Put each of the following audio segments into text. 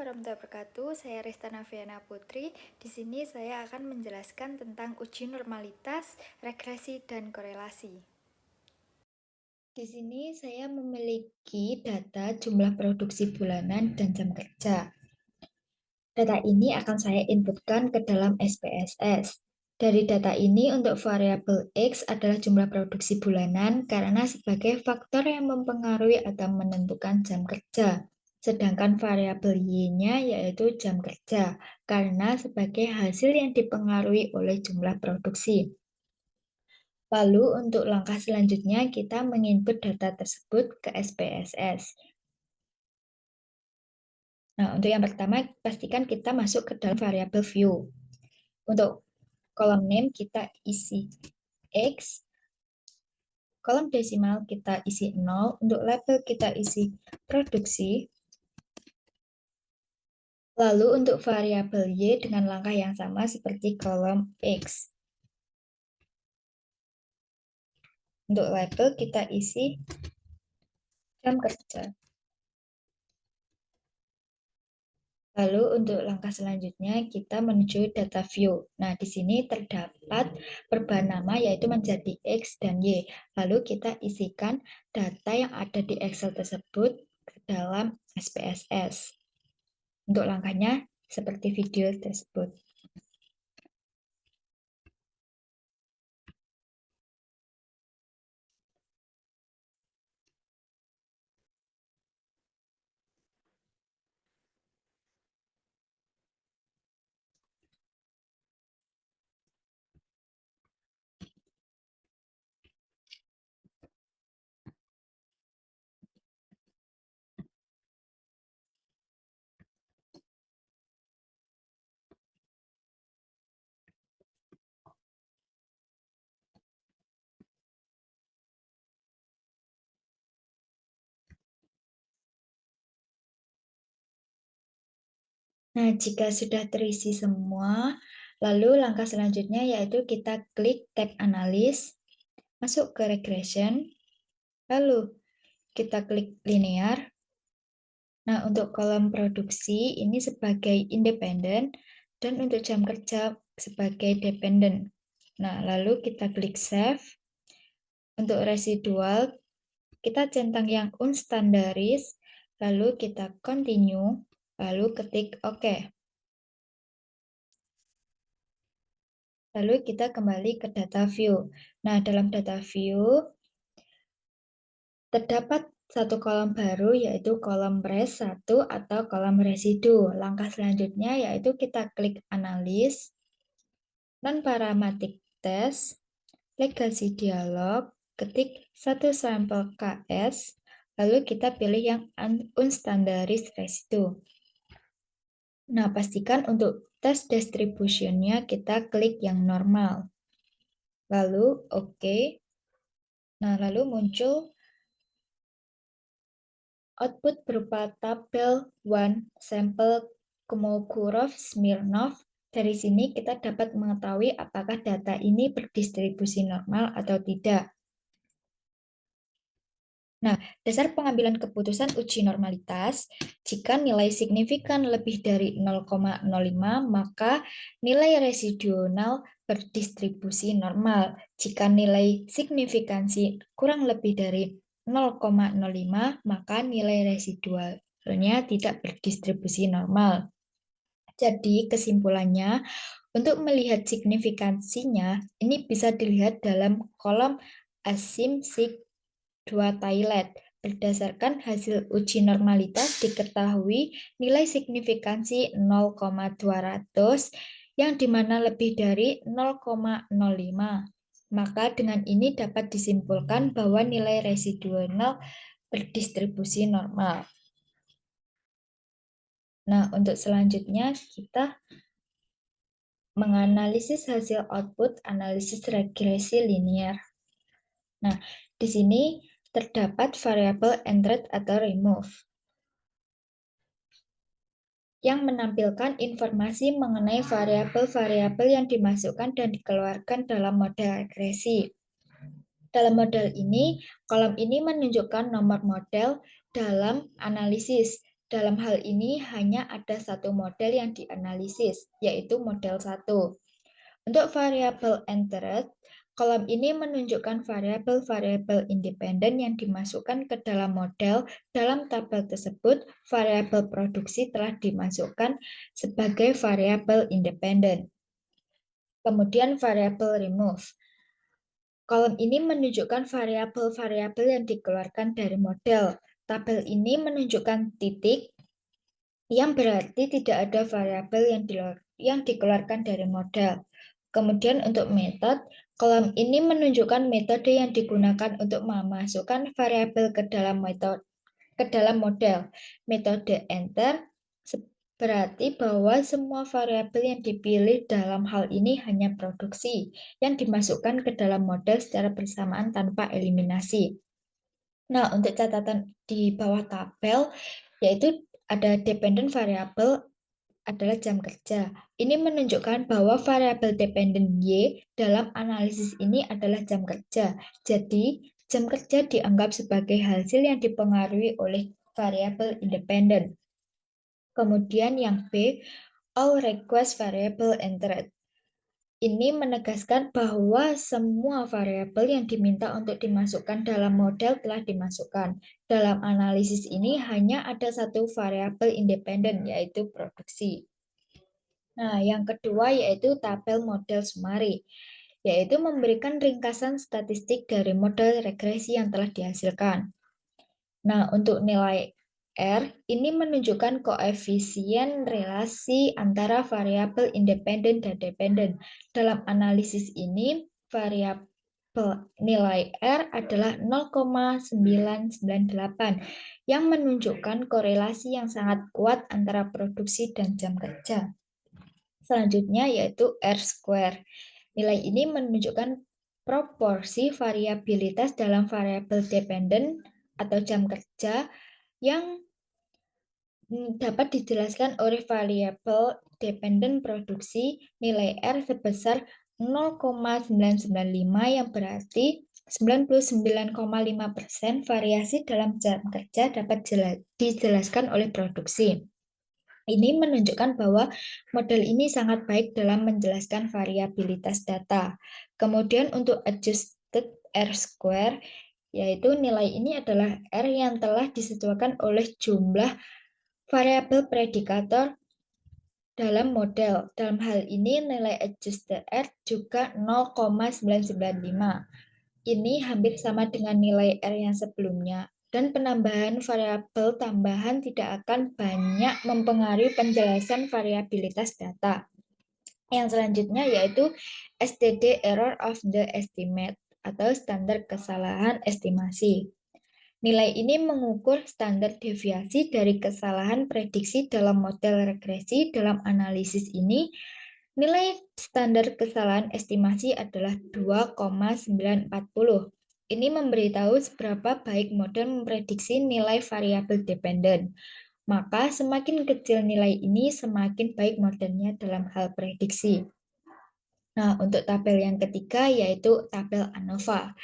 warahmatullahi wabarakatuh. Saya Resta Naviana Putri. Di sini saya akan menjelaskan tentang uji normalitas, regresi, dan korelasi. Di sini saya memiliki data jumlah produksi bulanan dan jam kerja. Data ini akan saya inputkan ke dalam SPSS. Dari data ini untuk variabel X adalah jumlah produksi bulanan karena sebagai faktor yang mempengaruhi atau menentukan jam kerja. Sedangkan variabel Y-nya yaitu jam kerja karena sebagai hasil yang dipengaruhi oleh jumlah produksi. Lalu untuk langkah selanjutnya kita menginput data tersebut ke SPSS. Nah, untuk yang pertama pastikan kita masuk ke dalam variabel view. Untuk kolom name kita isi X, kolom desimal kita isi 0, untuk label kita isi produksi. Lalu untuk variabel Y dengan langkah yang sama seperti kolom X. Untuk label kita isi jam kerja. Lalu untuk langkah selanjutnya kita menuju data view. Nah, di sini terdapat perubahan nama yaitu menjadi X dan Y. Lalu kita isikan data yang ada di Excel tersebut ke dalam SPSS. Untuk langkahnya seperti video tersebut. Nah, jika sudah terisi semua, lalu langkah selanjutnya yaitu kita klik tab analis, masuk ke regression, lalu kita klik linear. Nah, untuk kolom produksi ini sebagai independen dan untuk jam kerja sebagai dependent. Nah, lalu kita klik save. Untuk residual, kita centang yang unstandaris, lalu kita continue, lalu ketik OK. Lalu kita kembali ke data view. Nah, dalam data view, terdapat satu kolom baru yaitu kolom res 1 atau kolom residu. Langkah selanjutnya yaitu kita klik analis, non-parametric test, legasi dialog, ketik satu sampel KS, lalu kita pilih yang unstandaris residu. Nah, pastikan untuk tes distribution-nya kita klik yang normal. Lalu OK. Nah, lalu muncul output berupa tabel one sampel Kolmogorov-Smirnov. Dari sini kita dapat mengetahui apakah data ini berdistribusi normal atau tidak. Nah, dasar pengambilan keputusan uji normalitas, jika nilai signifikan lebih dari 0,05, maka nilai residual berdistribusi normal. Jika nilai signifikansi kurang lebih dari 0,05, maka nilai residualnya tidak berdistribusi normal. Jadi, kesimpulannya, untuk melihat signifikansinya, ini bisa dilihat dalam kolom asim sig 2 Thailand. Berdasarkan hasil uji normalitas diketahui nilai signifikansi 0,200 yang dimana lebih dari 0,05. Maka dengan ini dapat disimpulkan bahwa nilai residual berdistribusi normal. Nah, untuk selanjutnya kita menganalisis hasil output analisis regresi linear. Nah, di sini terdapat variabel entered atau remove yang menampilkan informasi mengenai variabel-variabel yang dimasukkan dan dikeluarkan dalam model regresi. Dalam model ini, kolom ini menunjukkan nomor model dalam analisis. Dalam hal ini hanya ada satu model yang dianalisis, yaitu model 1. Untuk variabel entered, kolom ini menunjukkan variabel-variabel independen yang dimasukkan ke dalam model. Dalam tabel tersebut, variabel produksi telah dimasukkan sebagai variabel independen. Kemudian variabel remove. Kolom ini menunjukkan variabel-variabel yang dikeluarkan dari model. Tabel ini menunjukkan titik, yang berarti tidak ada variabel yang dikeluarkan dari model. Kemudian untuk metode, kolom ini menunjukkan metode yang digunakan untuk memasukkan variabel ke dalam model. Metode enter berarti bahwa semua variabel yang dipilih dalam hal ini hanya produksi yang dimasukkan ke dalam model secara bersamaan tanpa eliminasi. Nah, untuk catatan di bawah tabel, yaitu ada dependent variable adalah jam kerja. Ini menunjukkan bahwa variabel dependen Y dalam analisis ini adalah jam kerja. Jadi, jam kerja dianggap sebagai hasil yang dipengaruhi oleh variabel independen. Kemudian yang B, all request variable entered. Ini menegaskan bahwa semua variabel yang diminta untuk dimasukkan dalam model telah dimasukkan. Dalam analisis ini hanya ada satu variabel independen, yaitu produksi. Nah, yang kedua yaitu tabel model summary, yaitu memberikan ringkasan statistik dari model regresi yang telah dihasilkan. Nah, untuk nilai R, ini menunjukkan koefisien relasi antara variabel independen dan dependen. Dalam analisis ini, variabel nilai R adalah 0,998 yang menunjukkan korelasi yang sangat kuat antara produksi dan jam kerja. Selanjutnya yaitu R-square. Nilai ini menunjukkan proporsi variabilitas dalam variabel dependen atau jam kerja yang dapat dijelaskan oleh variabel dependen produksi. Nilai R sebesar 0,995 yang berarti 99,5% variasi dalam jam kerja dapat dijelaskan oleh produksi. Ini menunjukkan bahwa model ini sangat baik dalam menjelaskan variabilitas data. Kemudian untuk adjusted R-square, yaitu nilai ini adalah R yang telah disesuaikan oleh jumlah variabel predikator dalam model. Dalam hal ini nilai adjusted R juga 0,995. Ini hampir sama dengan nilai R yang sebelumnya. Dan penambahan variabel tambahan tidak akan banyak mempengaruhi penjelasan variabilitas data. Yang selanjutnya yaitu STD error of the estimate atau standar kesalahan estimasi. Nilai ini mengukur standar deviasi dari kesalahan prediksi dalam model regresi. Dalam analisis ini, nilai standar kesalahan estimasi adalah 2,940. Ini memberitahu seberapa baik model memprediksi nilai variabel dependen. Maka semakin kecil nilai ini, semakin baik modelnya dalam hal prediksi. Nah, untuk tabel yang ketiga yaitu tabel ANOVA.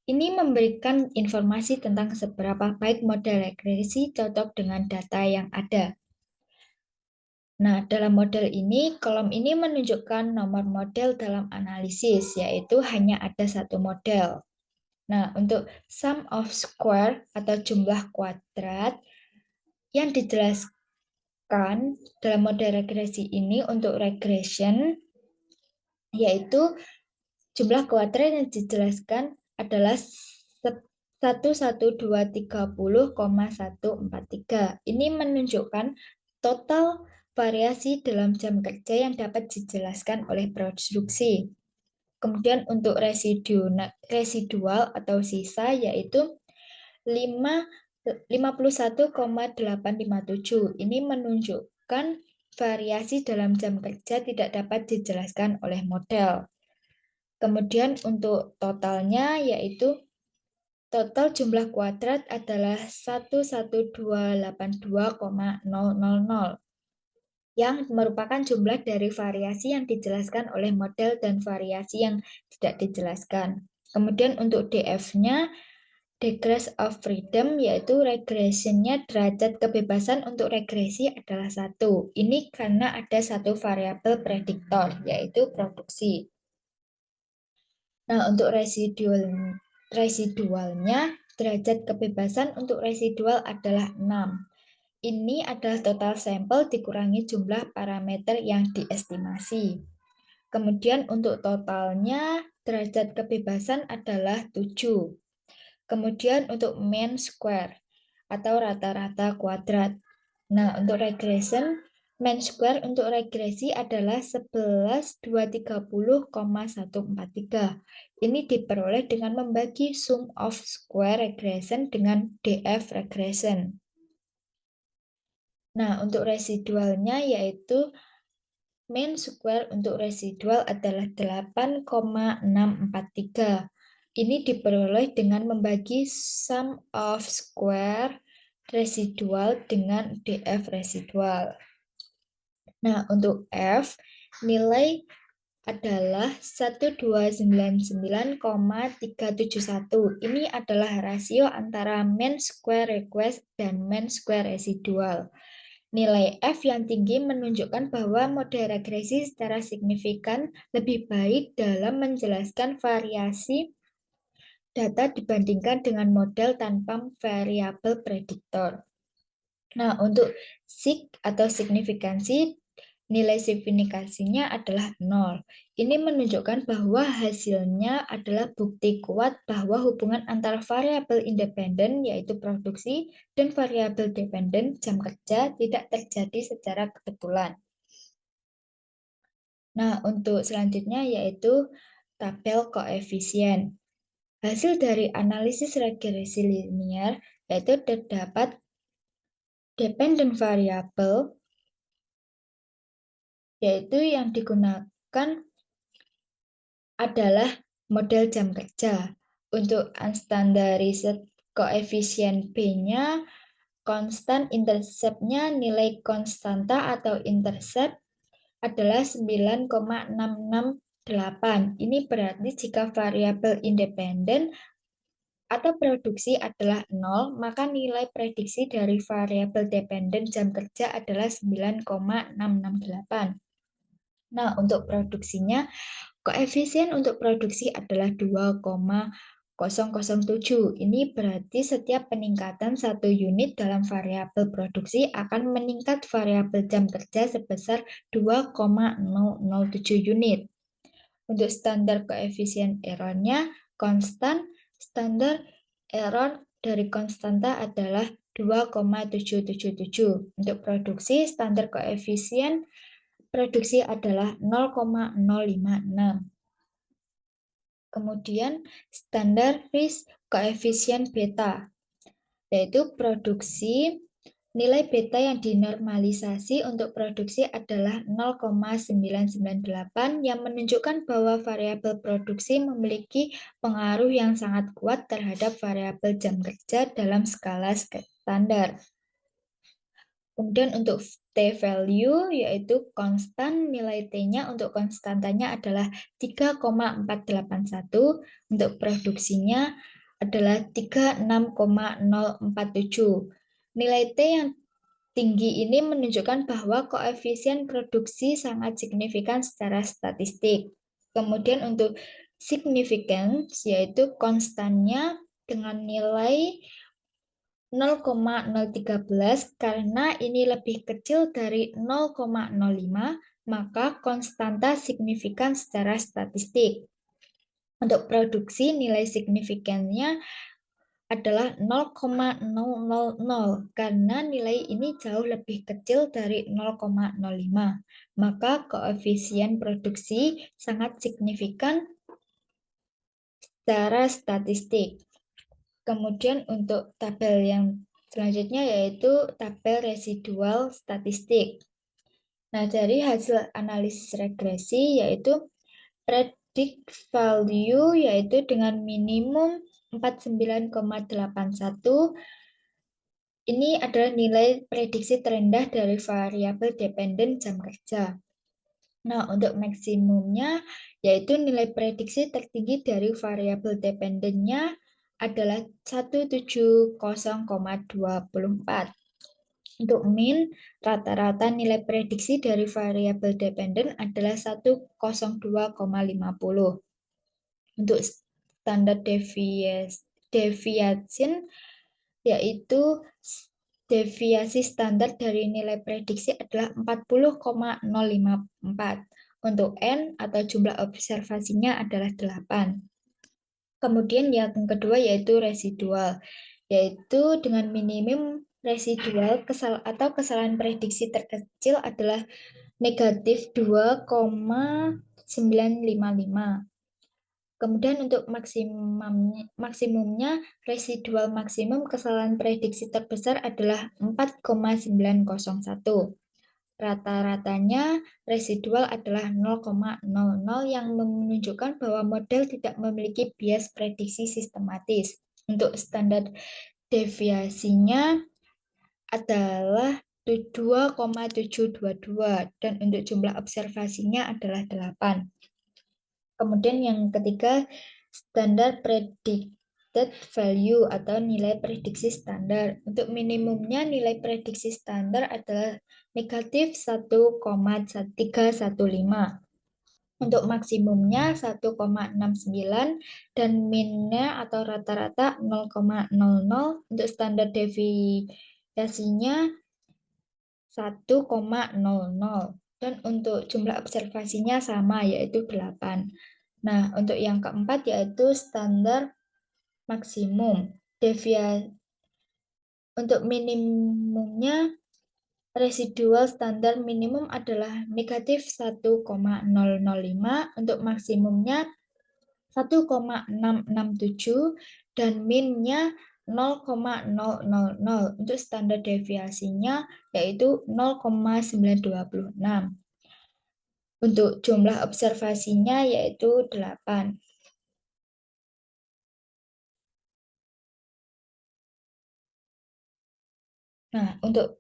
Ini memberikan informasi tentang seberapa baik model regresi cocok dengan data yang ada. Nah, dalam model ini, kolom ini menunjukkan nomor model dalam analisis, yaitu hanya ada satu model. Nah, untuk sum of square atau jumlah kuadrat yang dijelaskan dalam model regresi ini untuk regression, yaitu jumlah kuadrat yang dijelaskan adalah 11230,143. Ini menunjukkan total variasi dalam jam kerja yang dapat dijelaskan oleh produksi. Kemudian untuk residual atau sisa yaitu 51,857. Ini menunjukkan variasi dalam jam kerja tidak dapat dijelaskan oleh model. Kemudian untuk totalnya yaitu total jumlah kuadrat adalah 11282,000 yang merupakan jumlah dari variasi yang dijelaskan oleh model dan variasi yang tidak dijelaskan. Kemudian untuk DF-nya, Degrees of freedom, yaitu regressionnya derajat kebebasan untuk regresi adalah 1. Ini karena ada satu variabel prediktor, yaitu produksi. Nah, untuk residualnya, derajat kebebasan untuk residual adalah 6. Ini adalah total sampel dikurangi jumlah parameter yang diestimasi. Kemudian untuk totalnya, derajat kebebasan adalah 7. Kemudian untuk mean square atau rata-rata kuadrat. Nah, untuk regression, mean square untuk regresi adalah 11.230,143. Ini diperoleh dengan membagi sum of square regression dengan df regression. Nah, untuk residualnya yaitu mean square untuk residual adalah 8,643. Ini diperoleh dengan membagi sum of square residual dengan df residual. Nah, untuk F, nilai adalah 1299,371. Ini adalah rasio antara mean square request dan mean square residual. Nilai F yang tinggi menunjukkan bahwa model regresi secara signifikan lebih baik dalam menjelaskan variasi data dibandingkan dengan model tanpa variabel prediktor. Nah, untuk sig atau signifikansi, nilai signifikansinya adalah 0. Ini menunjukkan bahwa hasilnya adalah bukti kuat bahwa hubungan antara variabel independen, yaitu produksi, dan variabel dependen, jam kerja, tidak terjadi secara kebetulan. Nah, untuk selanjutnya yaitu tabel koefisien. Hasil dari analisis regresi linear yaitu terdapat dependent variable, yaitu yang digunakan adalah model jam kerja. Untuk unstandarized koefisien B-nya, konstan intercept-nya nilai konstanta atau intercept adalah 9,668. Ini berarti jika variabel independen atau produksi adalah 0, maka nilai prediksi dari variabel dependen jam kerja adalah 9,668. Nah, untuk produksinya, koefisien untuk produksi adalah 2,007. Ini berarti setiap peningkatan 1 unit dalam variabel produksi akan meningkat variabel jam kerja sebesar 2,007 unit. Untuk standar koefisien errornya konstan, standar error dari konstanta adalah 2,777. Untuk produksi, standar koefisien produksi adalah 0,056. Kemudian standar risk koefisien beta, yaitu produksi. Nilai beta yang dinormalisasi untuk produksi adalah 0,998 yang menunjukkan bahwa variabel produksi memiliki pengaruh yang sangat kuat terhadap variabel jam kerja dalam skala standar. Kemudian untuk t-value yaitu konstan, nilai t-nya untuk konstantanya adalah 3,481, untuk produksinya adalah 36,047. Nilai T yang tinggi ini menunjukkan bahwa koefisien produksi sangat signifikan secara statistik. Kemudian untuk significance, yaitu konstannya dengan nilai 0,013, karena ini lebih kecil dari 0,05, maka konstanta signifikan secara statistik. Untuk produksi, nilai signifikannya adalah 0,000 karena nilai ini jauh lebih kecil dari 0,05. Maka koefisien produksi sangat signifikan secara statistik. Kemudian untuk tabel yang selanjutnya yaitu tabel residual statistik. Nah, dari hasil analisis regresi yaitu predict value yaitu dengan minimum 49,81. Ini adalah nilai prediksi terendah dari variabel dependen jam kerja. Nah, untuk maksimumnya, yaitu nilai prediksi tertinggi dari variabel dependennya adalah 170,24. Untuk min, rata-rata nilai prediksi dari variabel dependen adalah 102,50. Untuk standar deviation, yaitu deviasi standar dari nilai prediksi adalah 40,054. Untuk N atau jumlah observasinya adalah 8. Kemudian yang kedua yaitu residual, yaitu dengan minimum residual atau kesalahan prediksi terkecil adalah negatif 2,955. Kemudian untuk maksimumnya residual maksimum kesalahan prediksi terbesar adalah 4,901. Rata-ratanya residual adalah 0,00 yang menunjukkan bahwa model tidak memiliki bias prediksi sistematis. Untuk standar deviasinya adalah 2,722 dan untuk jumlah observasinya adalah 8. Kemudian yang ketiga, standar predicted value atau nilai prediksi standar. Untuk minimumnya nilai prediksi standar adalah negatif 1,315. Untuk maksimumnya 1,69 dan minnya atau rata-rata 0,00. Untuk standar deviasinya 1,00 dan untuk jumlah observasinya sama yaitu 8. Nah, untuk yang keempat yaitu standar maksimum. Untuk minimumnya residual standar minimum adalah negatif 1,005, untuk maksimumnya 1,667 dan minnya 0,000. Untuk standar deviasinya yaitu 0,926. Untuk jumlah observasinya yaitu 8. Nah, untuk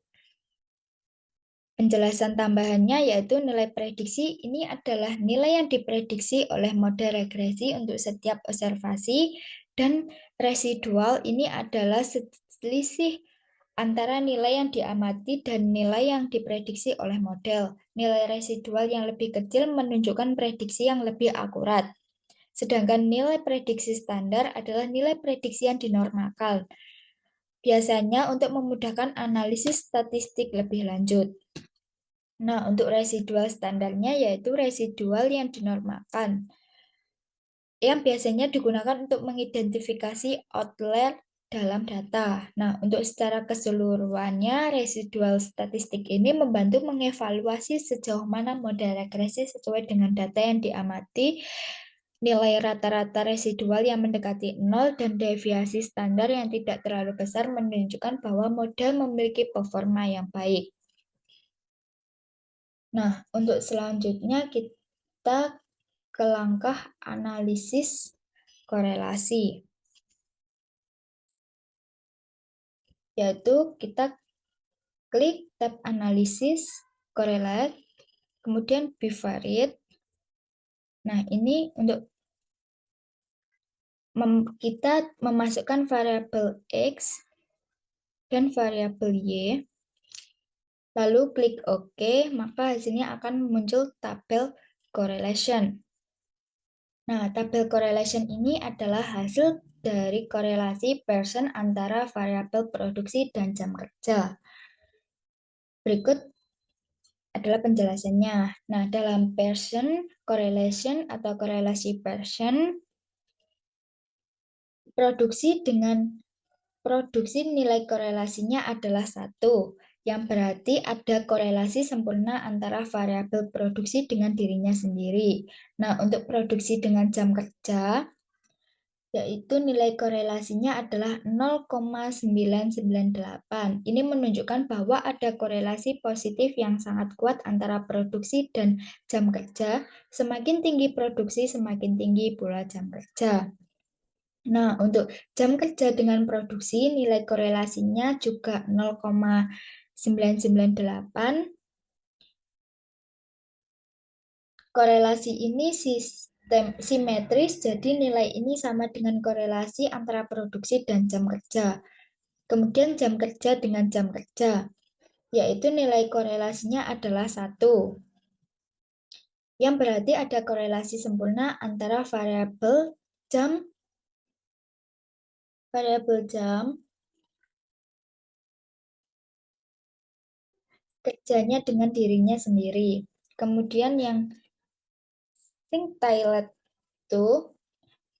penjelasan tambahannya yaitu nilai prediksi ini adalah nilai yang diprediksi oleh model regresi untuk setiap observasi, dan residual ini adalah selisih antara nilai yang diamati dan nilai yang diprediksi oleh model. Nilai residual yang lebih kecil menunjukkan prediksi yang lebih akurat. Sedangkan nilai prediksi standar adalah nilai prediksi yang dinormalkan. Biasanya untuk memudahkan analisis statistik lebih lanjut. Nah, untuk residual standarnya yaitu residual yang dinormalkan, yang biasanya digunakan untuk mengidentifikasi outlier dalam data. Nah, untuk secara keseluruhannya, residual statistik ini membantu mengevaluasi sejauh mana model regresi sesuai dengan data yang diamati, nilai rata-rata residual yang mendekati 0, dan deviasi standar yang tidak terlalu besar menunjukkan bahwa model memiliki performa yang baik. Nah, untuk selanjutnya kita ke langkah analisis korelasi, yaitu kita klik tab analisis, correlate, kemudian bivariate. Nah, ini untuk kita memasukkan variabel X dan variabel Y, lalu klik OK, maka hasilnya akan muncul tabel correlation. Nah, tabel correlation ini adalah hasil dari korelasi Pearson antara variabel produksi dan jam kerja. Berikut adalah penjelasannya. Nah, dalam Pearson correlation atau korelasi Pearson, produksi nilai korelasinya adalah 1, yang berarti ada korelasi sempurna antara variabel produksi dengan dirinya sendiri. Nah, untuk produksi dengan jam kerja, yaitu nilai korelasinya adalah 0,998. Ini menunjukkan bahwa ada korelasi positif yang sangat kuat antara produksi dan jam kerja. Semakin tinggi produksi, semakin tinggi pula jam kerja. Nah, untuk jam kerja dengan produksi, nilai korelasinya juga 0,998. Korelasi ini simetris, jadi nilai ini sama dengan korelasi antara produksi dan jam kerja. Kemudian jam kerja dengan jam kerja, yaitu nilai korelasinya adalah 1. Yang berarti ada korelasi sempurna antara variabel jam kerjanya dengan dirinya sendiri. Kemudian yang quintile itu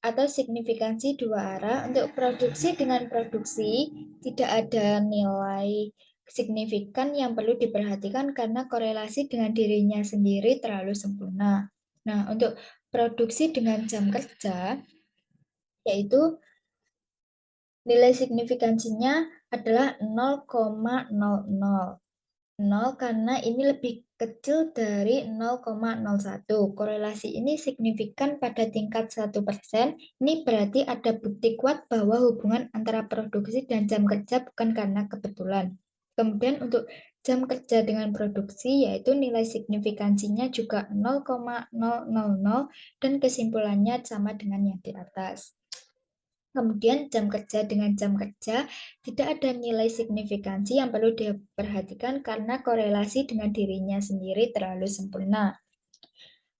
atau signifikansi dua arah, untuk produksi dengan produksi tidak ada nilai signifikan yang perlu diperhatikan karena korelasi dengan dirinya sendiri terlalu sempurna. Nah, untuk produksi dengan jam kerja, yaitu nilai signifikansinya adalah 0,00. 0 karena ini lebih kecil dari 0,01. Korelasi ini signifikan pada tingkat 1%. Ini berarti ada bukti kuat bahwa hubungan antara produksi dan jam kerja bukan karena kebetulan. Kemudian untuk jam kerja dengan produksi, yaitu nilai signifikansinya juga 0,000 dan kesimpulannya sama dengan yang di atas. Kemudian jam kerja dengan jam kerja tidak ada nilai signifikansi yang perlu diperhatikan karena korelasi dengan dirinya sendiri terlalu sempurna.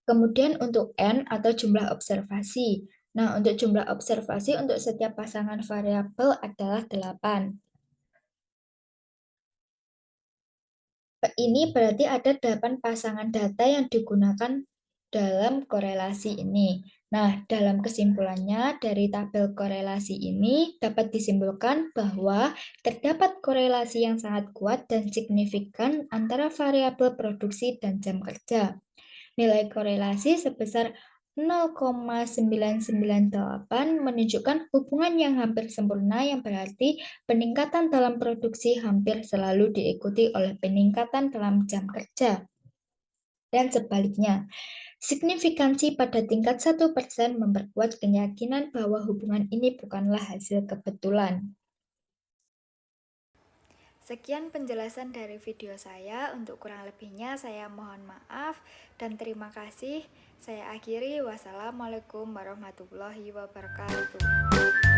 Kemudian untuk N atau jumlah observasi. Nah, untuk jumlah observasi untuk setiap pasangan variabel adalah 8. Ini berarti ada 8 pasangan data yang digunakan dalam korelasi ini. Nah, dalam kesimpulannya dari tabel korelasi ini dapat disimpulkan bahwa terdapat korelasi yang sangat kuat dan signifikan antara variabel produksi dan jam kerja. Nilai korelasi sebesar 0,998 menunjukkan hubungan yang hampir sempurna, yang berarti peningkatan dalam produksi hampir selalu diikuti oleh peningkatan dalam jam kerja. Dan sebaliknya, signifikansi pada tingkat 1% memperkuat keyakinan bahwa hubungan ini bukanlah hasil kebetulan. Sekian penjelasan dari video saya. Untuk kurang lebihnya saya mohon maaf dan terima kasih. Saya akhiri. Wassalamualaikum warahmatullahi wabarakatuh.